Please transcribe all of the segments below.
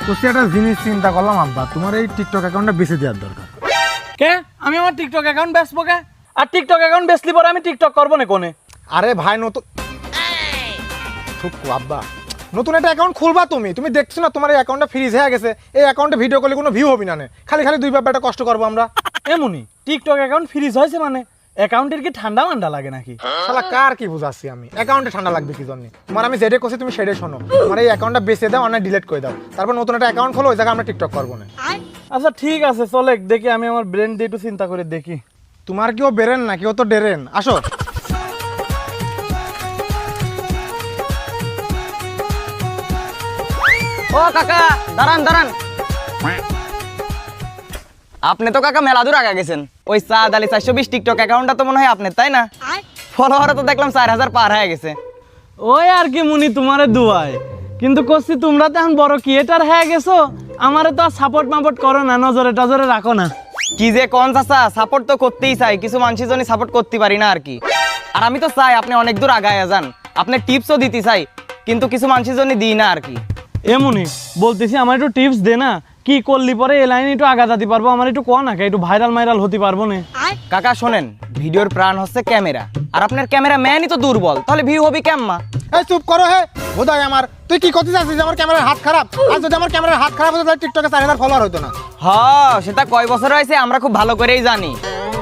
কোসি একটা জিনিস চিন্তা করলাম আব্বা, তোমার এই টিকটক অ্যাকাউন্টটা বেঁচে দেওয়ার দরকার। কে আমি আমার টিকটক অ্যাকাউন্ট বেচবো কে? আর টিকটক অ্যাকাউন্ট বেচলি পরে আমি টিকটক করবো না কোনে? আরে ভাই নতুন আব্বা নতুন একটা অ্যাকাউন্ট খুলবা তুমি, তুমি দেখছো না তোমার এই অ্যাকাউন্টটা ফ্রিজ হয়ে গেছে, এই অ্যাকাউন্টে ভিডিও করলে কোনো ভিউ হবে না, খালি খালি দুই ব্যাপারটা কষ্ট করবো আমরা। এমনি টিকটক অ্যাকাউন্ট ফ্রিজ হয়েছে মানে অ্যাকাউন্টের কি ঠান্ডা মান্ডা লাগে নাকি? শালা কার কি বুঝাচ্ছি আমি, অ্যাকাউন্টে ঠান্ডা লাগবে কি জন্য? তোমার আমি যেটা করছি তুমি সেটাই শোনো, আমার এই অ্যাকাউন্টটা বেঁচে দাও, অনেক ডিলিট করে দাও, তারপর নতুন একটা অ্যাকাউন্ট খোলো, ওই জায়গায় আমরা টিকটক করবো না। আচ্ছা ঠিক আছে চলে দেখি, আমি আমার ব্রেন দিয়ে একটু চিন্তা করে দেখি। তোমার কেউ বেরেন না, কেউ তো ডেরেন, আসো। ও কাকা দাঁড়ান দাঁড়ান, আপনি তো কাকা মেলা দূর আগে গেছেন। ওই সাদ আলী 420 টিকটক অ্যাকাউন্টটা তো মনে হয় আপনার, তাই না? ফলোয়ার তো দেখলাম 4000 পার হয়ে গেছে। ওই আর কি মুনি তোমারে দুয়ায়, কিন্তু করছি তোমরা তো এখন বড় ক্রিয়েটার হয়ে গেছো, আমারে তো সাপোর্ট মাপোর্ট করো না, নজরে টজরে রাখো না। কি যে কোন চাচা, সাপোর্ট তো করতেই চাই, কিছু মানুষের জন্য সাপোর্ট করতে পারি না আর কি। আর আমি তো চাই আপনি অনেক দূর আগায় যান, আপনি টিপসও দিতে চাই, কিন্তু কিছু মানুষের জন্য দিই না আর কি। এমনি বলতেছি আমার একটু টিপস দে না, কি করলি পরে এই লাইনে একটু আগা যেতে পারবো, আমার একটু কো না, একটু ভাইরাল মাইরাল হতে পারবো না। কাকা শোনেন, ভিডিওর প্রাণ হচ্ছে ক্যামেরা, আর আপনার ক্যামেরা ম্যানই তো দুর্বল, তাহলে ভিউ হবে কেম্মা? এই চুপ করো হে বোধাই আমার, তুই কি করতে চাচ্ছিস? আমার ক্যামেরার হাত খারাপ, আর যদি আমার ক্যামেরার হাত খারাপ হতো তাহলে টিকটকে 4000 ফলোয়ার হতো না। সেটা কয় বছর হয়েছে আমরা খুব ভালো করেই জানি,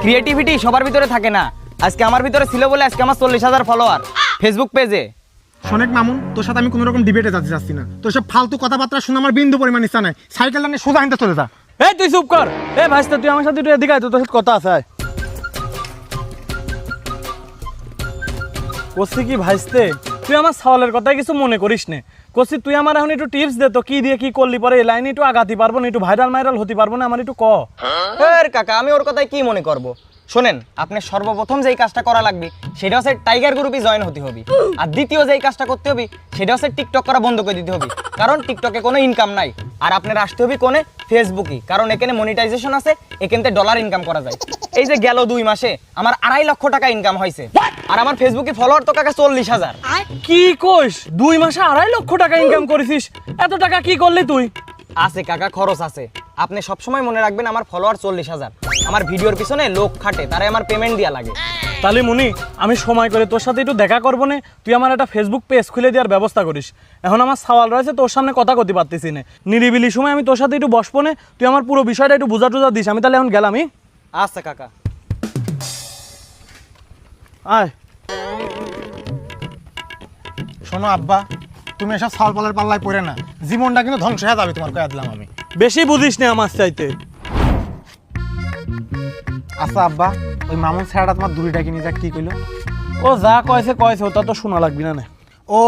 ক্রিয়েটিভিটি সবার ভিতরে থাকে না। আজকে আমার ভিতরে ছিল বলে আজকে আমার 40,000 ফলোয়ার ফেসবুক পেজে। শোনেক মামুন, তোর সাথে আমি কোনো রকম ডিবেটে যাচ্ছি যাচ্ছি না, তোর সব ফালতু কথাবার্তা শুনে আমার বিন্দু পরিমাণ ইচ্ছা নাই, সাইকেলটা নিয়ে সোজা হিনতে চলে যা। এই তুই চুপ কর, এই ভাইস্তা তুই আমার সাথে একটু এদিকে আয়, তোর সাথে কথা আছে। কসি কি ভাইস্তে, তুই আমার সওয়ালের কথাই কিছু মনে করিস নে। কসি তুই আমার এখন একটু টিপস দে তো, কি দিয়ে কি করলি পরে এই লাইনে একটু আগাতে পারবো না, একটু ভাইরাল মাইরাল হতে পারবো না, আমার একটু ক। কাকা আমি ওর কথায় কি মনে করব? শোনেন, আপনি সর্বপ্রথম যেই কাজটা করা লাগবে সেটা হচ্ছে টাইগার গ্রুপে জয়েন হতে হবে, আর দ্বিতীয় যেই কাজটা করতে হবে সেটা হচ্ছে টিকটক করা বন্ধ করে দিতে হবে, কারণ টিকটকে কোনো ইনকাম নাই। আর আপনার আসতে হবে কোনে? ফেসবুকে, কারণ এখানে মনিটাইজেশন আছে, এখান থেকে ডলার ইনকাম করা যায়। এই যে গেল 2 মাসে আমার 2.5 লক্ষ টাকা ইনকাম হয়েছে, আর আমার ফেসবুকে ফলোয়ার তো কাকা 40,000। কি কইস, 2 মাসে 2.5 লক্ষ টাকা ইনকাম করেছিস? এত টাকা কি করলি তুই? আছে কাকা, খরচ আছে। আপনি সবসময় মনে রাখবেন আমার ফলোয়ার 40,000, আমার ভিডিওর পিছনে লোক খাটে, তারে আমার পেমেন্ট দেওয়া লাগে। তাহলে মুনি আমি সময় করে তোর সাথে একটু দেখা করবো না, তুই আমার একটা ফেসবুক পেজ খুলে দেওয়ার ব্যবস্থা করিস। এখন আমার সওয়াল রয়েছে, তোর সামনে কথা করতে পারতেছি না, নিরিবিলি সময় আমি তোর সাথে একটু বসবো না, তুই আমার পুরো বিষয়টা একটু বুঝা টুজা দিস। আমি তাহলে এখন গেলামই। আচ্ছা কাকা। আয় শোনো আব্বা, তুমি এসব সাল পালের পাল্লায় পড়ে না, জীবনটা কিন্তু ধ্বংস হয়ে যাবে তোমার, কয়ে দিলাম আমি। বেশি বুঝিস না আমার চাইতে। আচ্ছা আব্বা, ওই মামুন ছেড়াটা তোমার দূরিটা কিনে যাক, কি কইলো? ও যা কয়েছে কয়েছে, ওটা তো শোনা লাগবি না। ও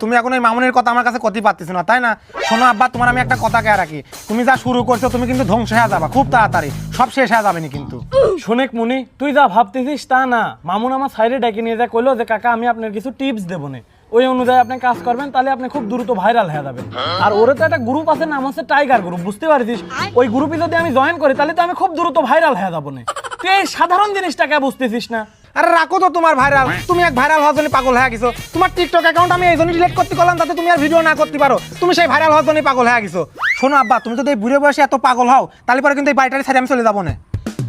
তুমি এখন ওই মামুনের কথা আমার কাছে কতি পারতেছ না, তাই না? শোনো আব্বা, তোমার আমি একটা কথা কে রাখি, তুমি যা শুরু করছো তুমি কিন্তু ধ্বংস হয়ে যাবা খুব তাড়াতাড়ি, সব শেষ হয়ে যাবে না কিন্তু। শোনেক মুনি, তুই যা ভাবতেছিস তা না, মামুন আমার সাইডে ডেকে নিয়ে যা কইলো যে কাকা আমি আপনার কিছু টিপস দেবো না, ওই অনুযায়ী আপনি কাজ করবেন, তাহলে আপনি খুব দ্রুত ভাইরাল হয়ে যাবেন। আর ওরে তো একটা গ্রুপ আছে, নাম হচ্ছে টাইগার গ্রুপ, বুঝতে পারছিস? ওই গ্রুপে যদি আমি জয়েন করি তাহলে তো আমি খুব দ্রুত ভাইরাল হয়ে যাবো না। তুই এই সাধারণ জিনিসটাকে বুঝতেছিস না? আরে রাখো তো তোমার ভাইরাল, তুমি এক ভাইরাল হওয়ার জন্য পাগল হয়ে গেছো, তোমার টিকটক অ্যাকাউন্ট আমি এই জন্য ডিলিট করতে করলাম যাতে তুমি আর ভিডিও না করতে পারো, তুমি সেই ভাইরাল হওয়ার জন্য পাগল হয়ে গেছো। শোনো আব্বা, তুমি যদি এই বুড়ে বয়সে এত পাগল হও তাহলে পরে কিন্তু এই বাড়িটারি ছেড়ে আমি চলে যাবো না।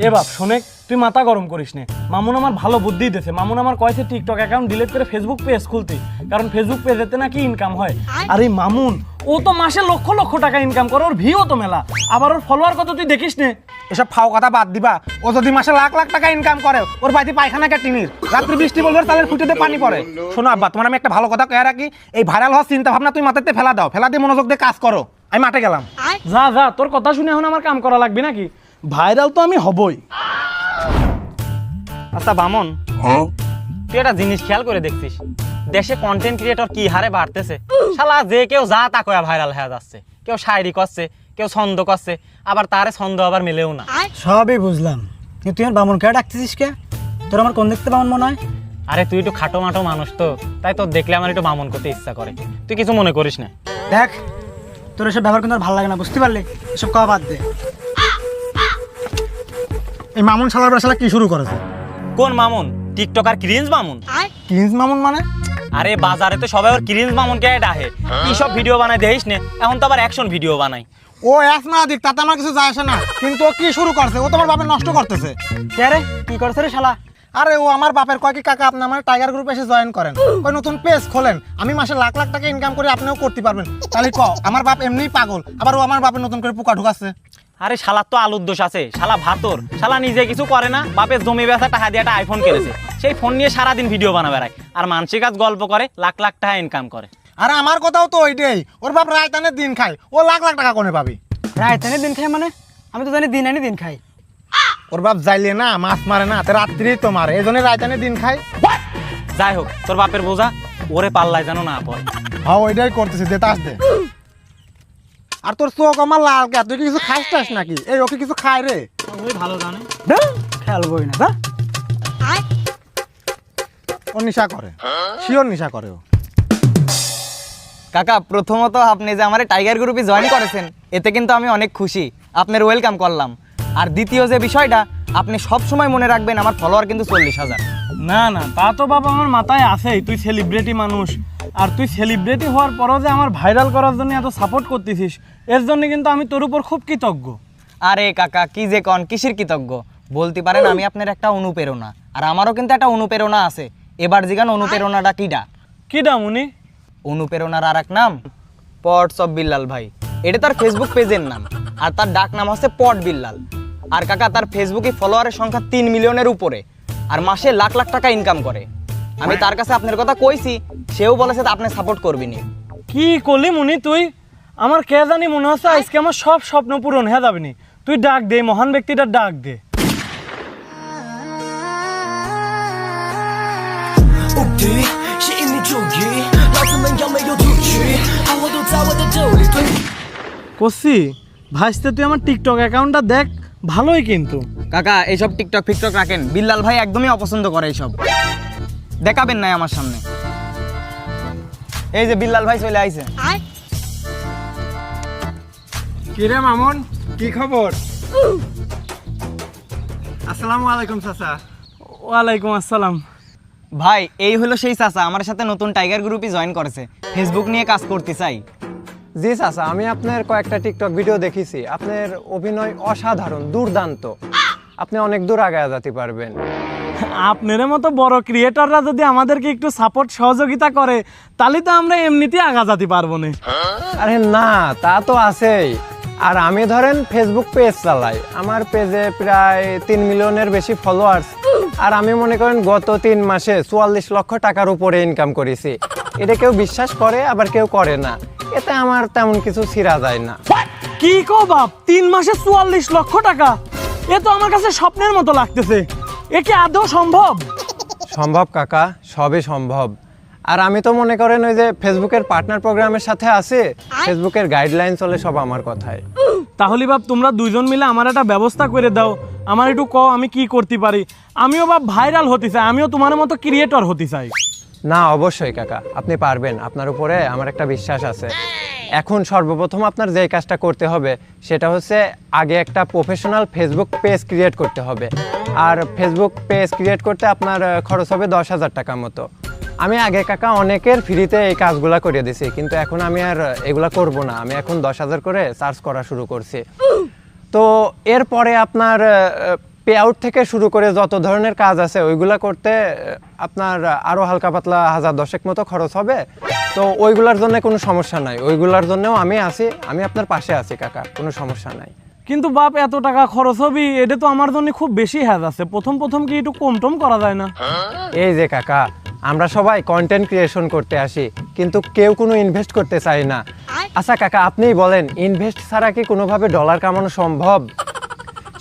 এ বাপ শোনেক, তুই মাথা গরম করিস না, মামুন আমার ভালো বুদ্ধি দিতেছে। মামুন আমার কয়েছে টিকটক অ্যাকাউন্ট ডিলিট করে ফেসবুক পেজ খুলতে, কারণ ফেসবুক পেজেতে নাকি ইনকাম হয়। আর এই মামুন ও তো মাসে লক্ষ লক্ষ টাকা ইনকাম করে, ওর ভিউ তো মেলা, আবার ওর ফলোয়ার কত তুই দেখিস নে। এসব ফাও কথা বাদ দিবা, ও যদি মাসে লাখ লাখ টাকা ইনকাম করে, ওর বাড়িতে পায়খানা টিনির, রাত্রি বৃষ্টি বলবে তাহলে ফুটেতে পানি পড়ে। শোনো আব্বা, তোমার আমি একটা ভালো কথা কয়ে রাখি, এই ভাইরাল হওয়ার চিন্তা ভাবনা তুমি মাথাতে ফেলা দাও, ফেলা দিয়ে মনোযোগ দিয়ে কাজ করো। আমি মাঠে গেলাম। যা যা, তোর কথা শুনে এখন আমার কাম করা লাগবে নাকি? ভাইরাল তো আমি হবই। আচ্ছা বামন, তুই একটা জিনিস খেয়াল করে দেখছিস, দেশে কন্টেন্ট ক্রিয়েটর কি হারে বাড়তেছে। শালা যে কেউ যা তা কয়া ভাইরাল হয়ে যাচ্ছে, কেউ শায়রি করছে, কেউ ছন্দ করছে, আবার তারে ছন্দ আবার মেলেও না। সবই বুঝলাম, কিন্তু তুই আর বামন কে ডাকতেছিস কে? তোর আমার কোন দেখতে বামন মনে হয়? আরে তুই একটু খাটো মাটো মানুষ তো, তাই তোর দেখলে আমার একটু বামন করতে ইচ্ছা করে, তুই কিছু মনে করিস না। দেখ, তোর এসব ব্যবহার কিন্তু আর ভালো লাগে না, বুঝতে পারলি? এসব খাওয়া বাদ দে। এই মামুন শালার বেলা কি শুরু করেছে? কোন Mamun? TikToker cringe Mamun. Cringe Mamun মানে? আরে বাজারে তো সবাই ওর ক্রিঞ্জ মামুনকে ডাহে, কি সব ভিডিও বানায় দেখিস নে, এখন তো আবার অ্যাকশন ভিডিও বানাই। ও এক না দিক তাতে আমার কিছু যায় আসে না, কিন্তু ও কি শুরু করছে, ও তোমার বাপের নষ্ট করতেছে। কে রে কি করছে রে শালা? আরে ও আমার বাপের কয় কি কাকা আপনি আমার টাইগার গ্রুপে এসে জয়েন করেন, ওই নতুন পেজ খোলেন, আমি মাসে লাখ লাখ টাকা ইনকাম করে আপনিও করতে পারবেন। তাহলে ক আমার বাপ এমনিই পাগল, আবার ও আমার বাপের নতুন করে পোকা ঢুকাচ্ছে। আরে শালার তো আলুর দোষ আছে, শালা ভাতর, শালা নিজে কিছু করে না, বাপের জমি বেচা টাকা দিয়ে একটা আইফোন কিনেছে, সেই ফোন নিয়ে সারাদিন ভিডিও বানা বেড়ায়, আর মানসিক কাজ গল্প করে, লাখ লাখ টাকা ইনকাম করে। আরে আমার কথাও তো ওইটাই, ওর বাপ রায়তানের দিন খায়, ও লাখ লাখ টাকা কোনে পাবি? রায়তানি দিন খাই মানে? আমি তো জানি দিন আনি দিন খাই। ওর বাপ যাইলে না মাছ মারে না, তো রাত্রি তো মারে, এই জন্য রায়তানের দিন খায়। যাই হোক, তোর বাপের বোঝা ওরে পাল্লায় যেন না পড়ে। হ্যাঁ ওইটাই করতেছি, দে তাস দে। আর তোর চোখ আমার লাল কে, তুই কি কিছু খাইস টাস নাকি? এই ওকে কিছু খায় রে? ওই ভালো জানে। খেলবই না যা। ও নেশা করে, শিওর নেশা করে ও। কাকা প্রথমত আপনি যে আমার টাইগার গ্রুপে জয়েন করেছেন, এতে কিন্তু আমি অনেক খুশি, আপনার ওয়েলকাম করলাম। আর দ্বিতীয় যে বিষয়টা, আপনি সব সময় মনে রাখবেন আমার ফলোয়ার কিন্তু 40,000। না না, তা তো বাবা আমার মাথায় আছেই, তুই সেলিব্রিটি মানুষ, আর তুই সেলিব্রিটি হওয়ার পরও যে আমার ভাইরাল করার জন্য এত সাপোর্ট করতেছিস, এর জন্য কিন্তু আমি তোর উপর খুব কৃতজ্ঞ। আরে কাকা কি যে কন, কিসের কৃতজ্ঞ বলতে পারেন, আমি আপনার একটা অনুপ্রেরণা, আর আমারও কিন্তু একটা অনুপ্রেরণা আছে। এবার জিগান অনুপ্রেরণাটা কিডা? কি ডামুনি? অনুপ্রেরণার আর এক নাম পটস অফ বিল্লাল ভাই, এটা তার ফেসবুক পেজের নাম, আর তার ডাক নাম হচ্ছে পট বিল্লাল। আর কাকা তার ফেসবুকে ফলোয়ারের সংখ্যা 3 মিলিয়নের উপরে, আর মাসে লাখ লাখ টাকা ইনকাম করে। আমি তার কাছে আপনার কথা কইছি, সেও বলেছে আপনি সাপোর্ট করবিনি। কি করলি মুনি তুই? আমার কে জানি মনে হচ্ছে আজকে আমার সব স্বপ্ন পূরণ হয়ে যাবে নি। তুই ডাক দে, মহান ব্যক্তিটার ডাক দে। করছি ভাইস্তে, তুই আমার টিকটক অ্যাকাউন্টটা দেখ, ভালোই কিন্তু। কাকা এইসব টিকটক ফিকটক রাখেন, বিল্লাল ভাই একদমই অপছন্দ করে এইসব, দেখাবেন নাই আমার সামনে। এই যে বিল্লাল ভাই চলে আইছে। কিরে মামুন, কি খবর? আসসালামু আলাইকুম চাচা। ওয়ালাইকুম আসসালাম। ভাই এই হলো সেই চাচা, আমার সাথে নতুন টাইগার গ্রুপে জয়েন করেছে, ফেসবুক নিয়ে কাজ করতে চাই। জি চাচা, আমি আপনার কয়েকটা টিকটক ভিডিও দেখেছি, আপনার অভিনয় অসাধারণ, দুর্দান্ত, আপনি অনেক দূর আগায় যেতে পারবেন। আপনার মতো বড় ক্রিয়েটররা যদি আমাদেরকে একটু সাপোর্ট সহযোগিতা করে, তাহলে তো আমরা এমনিতেই আগা যেতে পারবো না। আরে না, তা তো আছেই। আর আমি ধরেন ফেসবুক পেজ চালাই, আমার পেজে প্রায় 3 মিলিয়নের বেশি ফলোয়ার্স, আর আমি মনে করেন গত 3 মাসে 44 লক্ষ টাকার উপরে ইনকাম করেছি। এটা কেউ বিশ্বাস করে, আবার কেউ করে না, এতে আমার তেমন কিছু ছিঁড়া যায় না। কি কো বাপ, 3 মাসে 44 লক্ষ টাকা? এ তো আমার কাছে স্বপ্নের মতো লাগতেছে। এ কি আদৌ সম্ভব? সম্ভব কাকা, সবই সম্ভব। আর আমি তো মনে করেন ওই যে ফেসবুকের পার্টনার প্রোগ্রামের সাথে আছে, ফেসবুকের গাইডলাইন চলে সব আমার কথায়। তাহলে বাপ তোমরা দুইজন মিলে আমার একটা ব্যবস্থা করে দাও, আমার একটু কও আমি কি করতে পারি। আমিও বাপ ভাইরাল হতে চাই, আমিও তোমার মতো ক্রিয়েটর হতে চাই। না অবশ্যই কাকা, আপনি পারবেন, আপনার উপরে আমার একটা বিশ্বাস আছে। এখন সর্বপ্রথম আপনার যে কাজটা করতে হবে সেটা হচ্ছে আগে একটা প্রফেশনাল ফেসবুক পেজ ক্রিয়েট করতে হবে। আর ফেসবুক পেজ ক্রিয়েট করতে আপনার খরচ হবে 10,000 টাকা মতো। আমি আগে কাকা অনেকের ফ্রিতে এই কাজগুলা করে দিছি, কিন্তু এখন আমি আর এগুলা করব না, আমি এখন 10,000 করে চার্জ করা শুরু করছি। তো এরপরে আপনার পে আউট থেকে শুরু করে যত ধরনের কাজ আছে ওইগুলা করতে আপনার আরও হালকা পাতলা 1010 মতো খরচ হবে। তো ওইগুলার জন্য কোনো সমস্যা নাই, ওইগুলার জন্যও আমি আছি, আমি আপনার পাশে আছি কাকা, কোনো সমস্যা নাই। কিন্তু বাপ এত টাকা খরচ হবে, এটা তো আমার জন্য খুব বেশি হ্যাজ আছে। প্রথম প্রথম কি একটু কম টম করা যায় না? এই যে কাকা, আমরা সবাই কন্টেন্ট ক্রিয়েশন করতে আসি, কিন্তু কেউ কোনো ইনভেস্ট করতে চায় না। আচ্ছা কাকা আপনিই বলেন, ইনভেস্ট ছাড়া কি কোনোভাবে ডলার কামানো সম্ভব?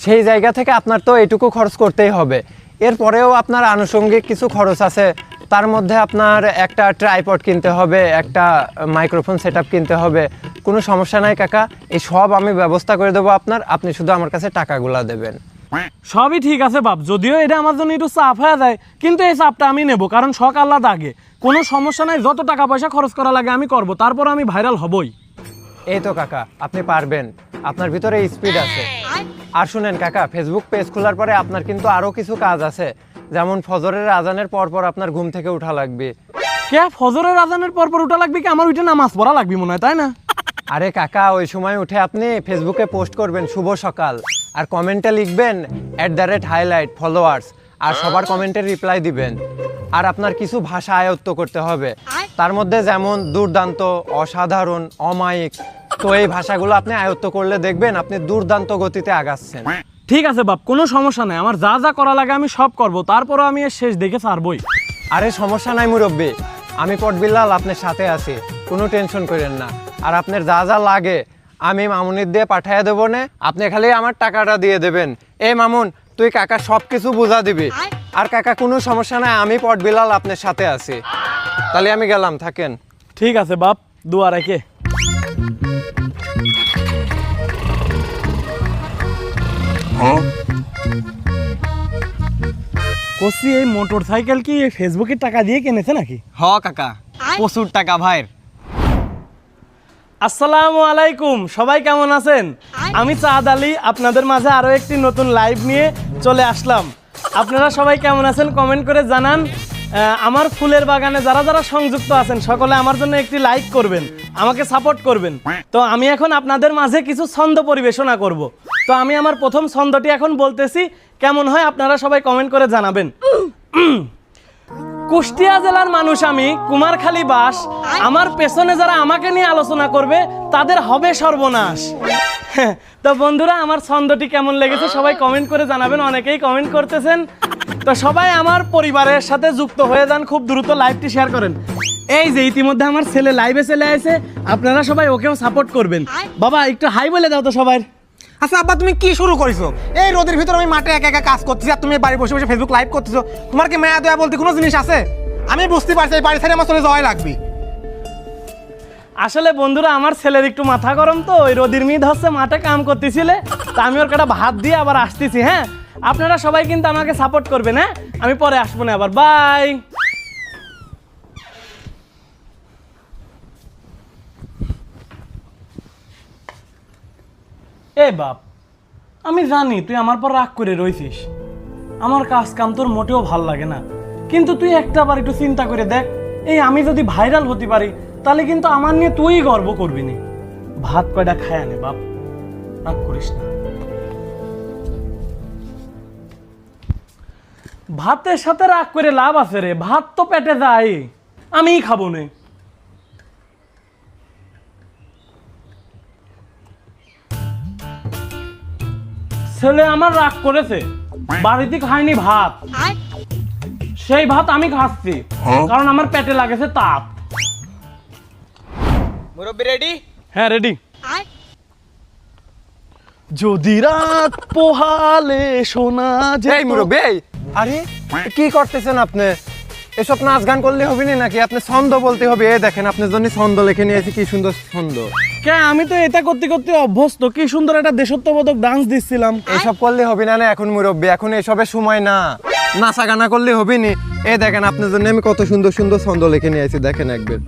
সেই জায়গা থেকে আপনার তো এটুকু খরচ করতেই হবে। এরপরেও আপনার আনুষঙ্গিক কিছু খরচ আছে, তার মধ্যে আপনার একটা ট্রাইপড কিনতে হবে, একটা মাইক্রোফোন সেটআপ কিনতে হবে। কোনো সমস্যা নাই কাকা, এই সব আমি ব্যবস্থা করে দেবো আপনার, আপনি শুধু আমার কাছে টাকাগুলা দেবেন। সবই ঠিক আছে বাপ, যদিও এটা আমার জন্য একটু চাপ হয়ে যায়, কিন্তু এই চাপটা আমি নেব, কারণ শখ আল্লাহ আগে। কোনো সমস্যা নাই, যত টাকা পয়সা খরচ করা লাগে আমি করব, তারপর আমি ভাইরাল হবই। এই তো কাকা, আপনি পারবেন, আপনার ভিতরে স্পিড আছে। আর শুনেন কাকা, ফেসবুক পেজ খোলার পরে আপনার কিন্তু আরও কিছু কাজ আছে, যেমন ফজরের আজানের পর পর আপনার ঘুম থেকে উঠা লাগবে, কে ফজরের আজানের পর পর উঠা লাগবে কি? আমার ওইটা নামাজ পড়া লাগবে মনে হয়, তাই না? আরে কাকা, ওই সময় উঠে আপনি ফেসবুকে পোস্ট করবেন শুভ সকাল, আর কমেন্টে লিখবেন @highlight followers, আর সবার কমেন্টের রিপ্লাই দিবেন। আর আপনার কিছু ভাষা আয়ত্ত করতে হবে, তার মধ্যে যেমন দুর্দান্ত, অসাধারণ, অমায়িক। তো এই ভাষাগুলো আপনি আয়ত্ত করলে দেখবেন আপনি দুর্দান্ত গতিতে আগাচ্ছেন। ঠিক আছে বাপ, কোনো সমস্যা নাই, আমার যা যা করা লাগে আমি সব করব, তারপরও আমি এর শেষ দেখে ছাড়বই। আরে সমস্যা নাই মুরব্বী, আমি পটবিল্লাল আপনার সাথে আছি, কোনো টেনশন করেন না। আর আপনার যা যা লাগে আমি মামুনির দিয়ে পাঠিয়ে দেবো না, আপনি খালি আমার টাকাটা দিয়ে দেবেন। এই মামুন, তুই কাকা সব কিছু বুঝা দিবি। আর কাকা কোনো সমস্যা নাই, আমি পটবিল্লাল আপনার সাথে আছি। তাহলে আমি গেলাম, থাকেন। ঠিক আছে বাপ, দোয়া রেখে। কসি, এই মোটর সাইকেল কি ফেসবুকের টাকা দিয়ে কিনেছে নাকি? হ কাকা, প্রচুর টাকা ভাইয়ের। আসসালামু আলাইকুম, সবাই কেমন আছেন? আমি চাঁদ আলী আপনাদের মাঝে আরো একটি নতুন লাইভ নিয়ে চলে আসলাম। আপনারা সবাই কেমন আছেন কমেন্ট করে জানান। আমার ফুলের বাগানে যারা যারা সংযুক্ত আছেন সকলে আমার জন্য একটি লাইক করবেন, আমাকে সাপোর্ট করবেন। তো আমি এখন আপনাদের মাঝে কিছু ছন্দ পরিবেশনা করব। তো আমি আমার প্রথম ছন্দটি এখন বলতেছি, কেমন হয় আপনারা সবাই কমেন্ট করে জানাবেন। কুষ্টিয়া জেলার মানুষ আমি, কুমারখালী বাস, আমার পেছনে যারা আমাকে নিয়ে আলোচনা করবে তাদের হবে সর্বনাশ। তো বন্ধুরা, আমার ছন্দটি কেমন লেগেছে সবাই কমেন্ট করে জানাবেন, অনেকেই কমেন্ট করতেছেন। তো সবাই আমার পরিবারের সাথে যুক্ত হয়ে যান, খুব দ্রুত লাইভটি শেয়ার করেন। এই যে ইতিমধ্যে আমার ছেলে লাইভে চলে আসে, আপনারা সবাই ওকেও সাপোর্ট করবেন। বাবা একটু হাই বলে দাও তো সবাই। আচ্ছা আব্বা, তুমি কি শুরু করেছো? এই রোদের ভিতরে আমি মাঠে একা একা কাজ করতেছি আর তুমি বাড়ি বসে বসে ফেসবুক লাইভ করতেছো। তোমার কি মায়া দয়া বলতে কোনো জিনিস আছে? আমি বুঝতে পারছি এই বাড়ি ছেড়ে আমার চলে যাওয়াই লাগবে। আসলে বন্ধুরা, আমার ছেলের একটু মাথা গরম, তো ওই রোদির মিদ হচ্ছে মাঠে কাম করতেছিলে, তা আমি ওর কাটা ভাত দিয়ে আবার আসতেছি। হ্যাঁ, আপনারা সবাই কিন্তু আমাকে সাপোর্ট করবেন। হ্যাঁ, আমি পরে আসবো না আবার, বাই। এ বাপ, আমি জানি তুই আমার পর রাগ করে রইছিস, আমার কাজ কাম তোর মোটেও ভাল লাগে না, কিন্তু তুই একটা বার একটু চিন্তা করে দেখ, এই আমি যদি ভাইরাল হতে পারি তাহলে কিন্তু আমার নিয়ে তুই গর্ব করবি না। ভাত কয়টা খায় আনে বাপ, রাগ করিস না। ভাতের সাথে রাগ করে লাভ আছে রে, ভাত তো পেটে যায়, আমিই খাবো না। ছেলে আমার রাগ করেছে, বাড়িতে খাইনি ভাত, সেই ভাত আমি খাচ্ছি, কারণ আমার পেটে লাগেছে তাপ। মুরব্বি রেডি? হ্যাঁ রেডি। যদি রাত পোহালে শোনা এই যায় মুরব্বী, আরে কি করতেছেন আপনি? এসব নাচ গান করলে হবে না নাকি? আপনি ছন্দ বলতে হবে। এই দেখেন, আপনার জন্য ছন্দ লিখে নিয়েছি, কি সুন্দর ছন্দ। কে, আমি তো এটা করতে করতে অভ্যস্ত, কি সুন্দর একটা দেশত্ববোধক ডান্স দিচ্ছিলাম। এইসব করলে হবে না, না এখন মুরব্বী, এখন এসবের সময় না, নাচা গানা করলে হবে না। এই দেখেন, আপনার জন্য আমি কত সুন্দর সুন্দর ছন্দ লিখে নিয়েছি, দেখেন একবার।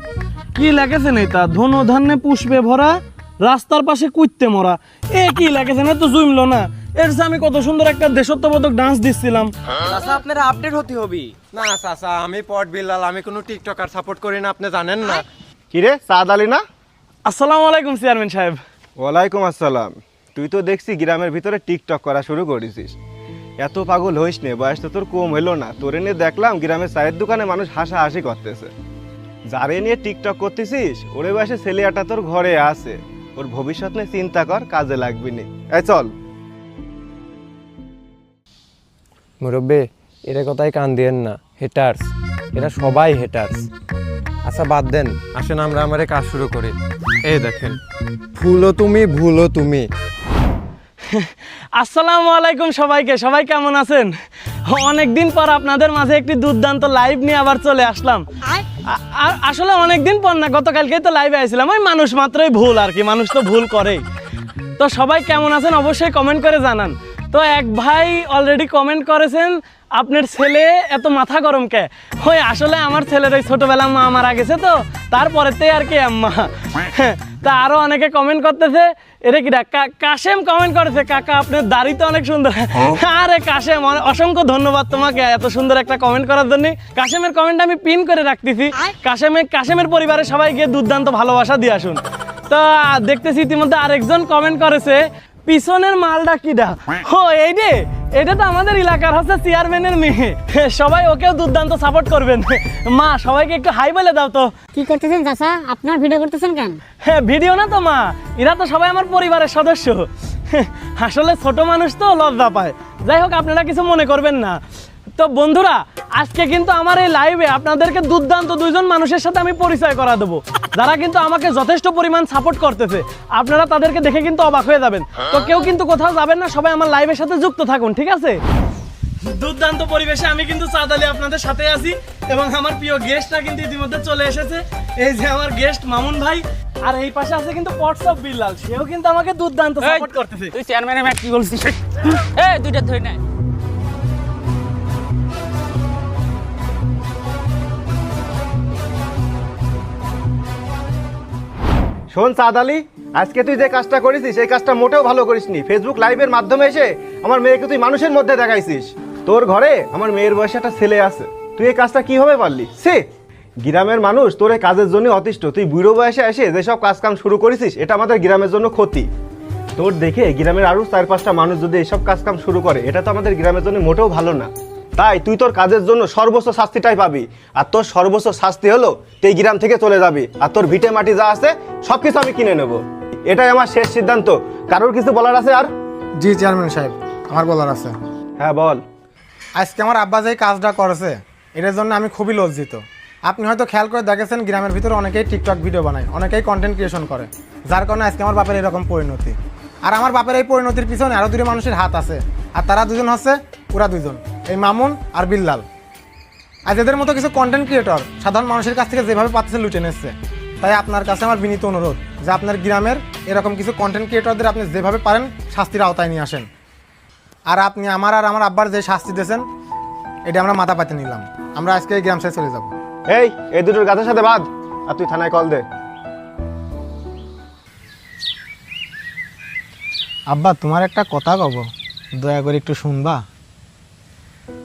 কি লেগেছে নেতা? ধন ধান্যে পুষ্পে ভরা, রাস্তার পাশে কুইতে মরা। এ কি লেগেছে না? তো জুমলো না, এর যে আমি কত সুন্দর একটা দেশত্ববোধক ডান্স দিচ্ছিলাম। আচ্ছা, আপনারা আপডেট হতে হবে। না চাচা, আমি পটবিল্লাল, আমি কোনো টিকটকার সাপোর্ট করি না, আপনি জানেন না। কিরে চাঁদ আলী না? আসসালামু আলাইকুম চেয়ারম্যান সাহেব। ওয়ালাইকুম আসসালাম। তুই তো দেখছি গ্রামের ভিতরে টিকটক করা শুরু করেছিস। এত পাগল হইস নে, বয়স তো তোর কম হইলো না। তোরে নিয়ে দেখলাম গ্রামের চায়ের দোকানে মানুষ হাসাহাসি করতেছে। যারে নিয়ে টিকটক করতেছিস ওরে বয়সে ছেলেটা তোর ঘরে আছে, ওর ভবিষ্যৎ নিয়ে চিন্তা কর, কাজে লাগবি নি। এই চল। মুরব্বী, এর কথাই কান দিয়েন না, হেটার্স, এরা সবাই হেটার্স। আচ্ছা বাদ দেন, আসেন আমরা আমারে কাজ শুরু করি। এই দেখেন, ফুলও তুমি ভুলও তুমি। আসসালামু আলাইকুম সবাইকে, সবাই কেমন আছেন? অনেকদিন পর আপনাদের মাঝে একটি দুর্দান্ত লাইভ নিয়ে আবার চলে আসলাম। আসলে অনেকদিন পর না, গতকালকেই তো লাইভে আসছিলাম। ওই মানুষ মাত্রই ভুল আর কি, মানুষ তো ভুল করেই। তো সবাই কেমন আছেন অবশ্যই কমেন্ট করে জানান। তো এক ভাই অলরেডি কমেন্ট করেছেন, আপনার ছেলে এত মাথা গরম কে? ওই আসলে আমার ছেলের ওই ছোটবেলা মা মারা গেছে, তো তারপরেতে আর কি আম্মা। তা আরো অনেকে কমেন্ট করতেছে এটা কি কাশেম কমেন্ট করেছে, কাকা আপনার দাড়ি তো অনেক সুন্দর। আরে কাশেম, অসংখ্য ধন্যবাদ তোমাকে এত সুন্দর একটা কমেন্ট করার জন্য। কাশেমের কমেন্ট আমি পিন করে রাখতেছি। কাশেমের পরিবারের সবাই গিয়ে দুর্দান্ত ভালোবাসা দিয়ে আসুন। তো দেখতেছি ইতিমধ্যে আরেকজন কমেন্ট করেছে, পিছনের মালটা কিডা? ও এই রে, এটা তো আমাদের এলাকার হচ্ছে চেয়ারম্যানের মেয়ে। সবাই ওকেও দুর্দান্ত সাপোর্ট করবেন। মা, সবাইকে একটু হাই বলে দাও তো। কি করতেছেন চাচা? আপনার ভিডিও করতেছেন কেন? হ্যাঁ, ভিডিও না তো মা, এরা তো সবাই আমার পরিবারের সদস্য। আসলে ছোট মানুষ তো লজ্জা পায়। যাই হোক, আপনারা কিছু মনে করবেন না। তো বন্ধুরা, আজকে কিন্তু আমার এই লাইভে আপনাদেরকে দুর্দান্ত দুইজন মানুষের সাথে আমি পরিচয় করা দেবো, যারা কিন্তু আমাকে যথেষ্ট পরিমাণ সাপোর্ট করতেছে। আপনারা তাদেরকে দেখে কিন্তু অবাক হয়ে যাবেন। তো কেউ কিন্তু কোথাও যাবেন না, সবাই আমার লাইভের সাথে যুক্ত থাকুন, ঠিক আছে? দুর্দান্ত পরিবেশে আমি কিন্তু চাঁদালি আপনাদের সাথে আছি, এবং আমার প্রিয় গেস্টরা কিন্তু ইতিমধ্যে চলে এসেছে। এই যে আমার গেস্ট মামুন ভাই, আর এই পাশে আছে কিন্তু পটস অফ বিল্লাল, সেও কিন্তু আমাকে দুর্দান্ত সাপোর্ট করতেছে। তুই চেয়ারম্যানের ম্যাচ কি বলছিস? এই দুইটা ধরে নাই। শোন সাদ আলী, আজকে তুই যে কাজটা করেছিস এই কাজটা মোটেও ভালো করিসনি। ফেসবুক লাইভের মাধ্যমে এসে আমার মেয়েকে তুই মানুষের মধ্যে দেখাইছিস। তোর ঘরে আমার মেয়ের বয়সে একটা ছেলে আছে, তুই এই কাজটা কিভাবে পারলি? সে গ্রামের মানুষ তোর এই কাজের জন্য অতিষ্ঠ। তুই বুড়ো বয়সে এসে যেসব কাজকাম শুরু করেছিস এটা আমাদের গ্রামের জন্য ক্ষতি। তোর দেখে গ্রামের আরও 4-5টা মানুষ যদি এসব কাজকাম শুরু করে, এটা তো আমাদের গ্রামের জন্য মোটেও ভালো না। তাই তুই তোর কাজের জন্য সর্বোচ্চ শাস্তিটাই পাবি, আর তোর সর্বোচ্চ শাস্তি হলো তুই গ্রাম থেকে চলে যাবি, আর তোর ভিটে মাটি যা আছে সব কিছু আমি কিনে নেব। এটাই আমার শেষ সিদ্ধান্ত। কারোর কিছু বলার আছে আর? জি চেয়ারম্যান সাহেব, আমার বলার আছে। হ্যাঁ বল। আজকে আমার আব্বা যে কাজটা করেছে এটার জন্য আমি খুবই লজ্জিত। আপনি হয়তো খেয়াল করে দেখেছেন, গ্রামের ভিতরে অনেকেই টিকটক ভিডিও বানায়, অনেকেই কন্টেন্ট ক্রিয়েশন করে, যার কারণে আজকে আমার বাপের এরকম পরিণতি। আর আমার বাপের এই পরিণতির পিছনে আরও দুটো মানুষের হাত আছে, আর তারা দুজন হচ্ছে ওরা দুজন, এই মামুন আর বিল্লাল। আজ এদের মতো কিছু কন্টেন্ট ক্রিয়েটর সাধারণ মানুষের কাছ থেকে যেভাবে পাচ্ছে লুটে নিচ্ছে। তাই আপনার কাছে আমার বিনীত অনুরোধ যে আপনার গ্রামের এরকম কিছু কন্টেন্ট ক্রিয়েটরদের আপনি যেভাবে পারেন শাস্তির আওতায় নিয়ে আসেন। আর আপনি আমার আর আমার আব্বার যে শাস্তি দিয়েছেন এটা আমরা মাথা পাতে নিলাম। আমরা আজকে এই গ্রাম ছেড়ে চলে যাব। এই দুটোর গাছের সাথে বাদ, আর তুই থানায় কল দে। আব্বা, তোমার একটা কথা কব, দয়া করে একটু শুনবা?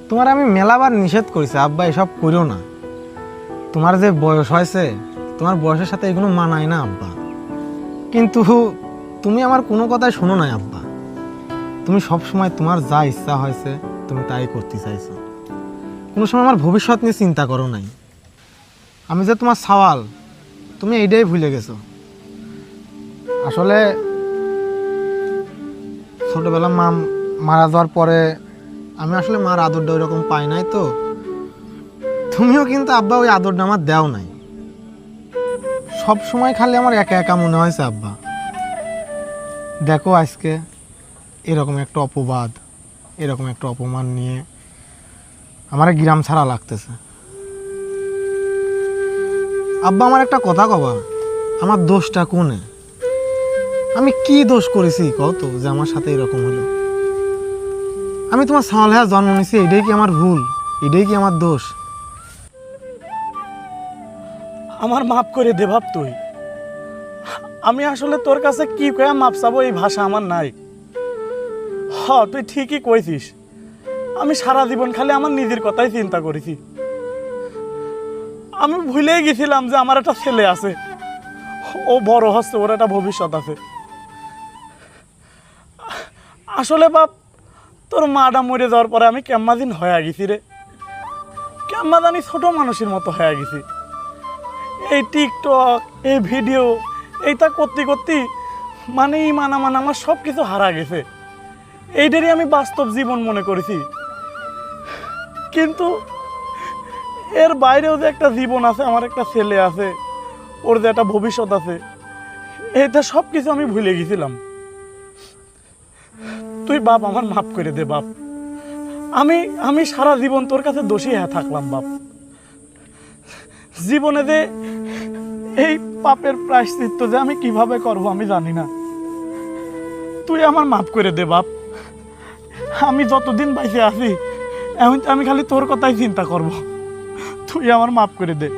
তোমার আমি মেলাবার নিষেধ করেছি আব্বা, এসব করিও না। তোমার যে বয়স হয়েছে, তোমার বয়সের সাথে এগুলো মানায় না আব্বা। কিন্তু তুমি আমার কোনো কথাই শোনো না আব্বা। তুমি সব সময় তোমার যা ইচ্ছা হয়েছে তুমি তাই করতে চাইছো, কোনো সময় আমার ভবিষ্যৎ নিয়ে চিন্তা করো নাই। আমি যে তোমার সওয়াল, তুমি এইটাই ভুলে গেছো। আসলে ছোটবেলা মা মারা যাওয়ার পরে আমি আসলে মার আদরটা ওইরকম পাই নাই, তো তুমিও কিন্তু আব্বা ওই আদরটা আমার দেও নাই। সব সময় খালি আমার একা একা মনে হয়েছে আব্বা। দেখো আজকে এরকম একটা অপবাদ, এরকম একটা অপমান নিয়ে আমার গ্রাম ছাড়া লাগতেছে। আব্বা, আমার একটা কথা কবা, আমার দোষটা কোনে? আমি কি দোষ করেছি কও তো যে আমার সাথে এরকম হলো? আমি তোমার সাওয়াল হয়ে জন্ম নিয়েছি, এটাই কি আমার ভুল? এটাই কি আমার দোষ? আমার মাফ করে দে ভাব তুই। আমি আসলে তোর কাছে কি কয়া মাপ চাবো এই ভাষা আমার নাই। তুই ঠিকই কইছিস, আমি সারা জীবন খালি আমার নিজের কথাই চিন্তা করেছি। আমি ভুলেই গেছিলাম যে আমার একটা ছেলে আছে, ও বড় হচ্ছে, ওর একটা ভবিষ্যৎ আছে। আসলে বাপ, তোর মাটা মরে যাওয়ার পরে আমি কেম্মা দিন হয়ে গেছি রে, কেম্মা জানি ছোট মানুষের মতো হয়ে গেছি। এই টিকটক, এই ভিডিও, এইটা করতে করতে মানে আমার সব কিছু হারা গেছে। এইটারই আমি বাস্তব জীবন মনে করেছি, কিন্তু এর বাইরেও যে একটা জীবন আছে, আমার একটা ছেলে আছে, ওর যে একটা ভবিষ্যৎ আছে, এইটা সব কিছু আমি ভুলে গেছিলাম। তুই বাপ আমার মাফ করে দে বাপ। আমি সারা জীবন তোর কাছে দোষী হয়ে থাকলাম বাপ। জীবনে যে এই পাপের প্রায়শ্চিত্ত যে আমি কিভাবে করব আমি জানি না। তুই আমার মাফ করে দে বাপ। আমি যতদিন বাইসে আছি এখন আমি খালি তোর কথাই চিন্তা করব। তুই আমার মাফ করে দে।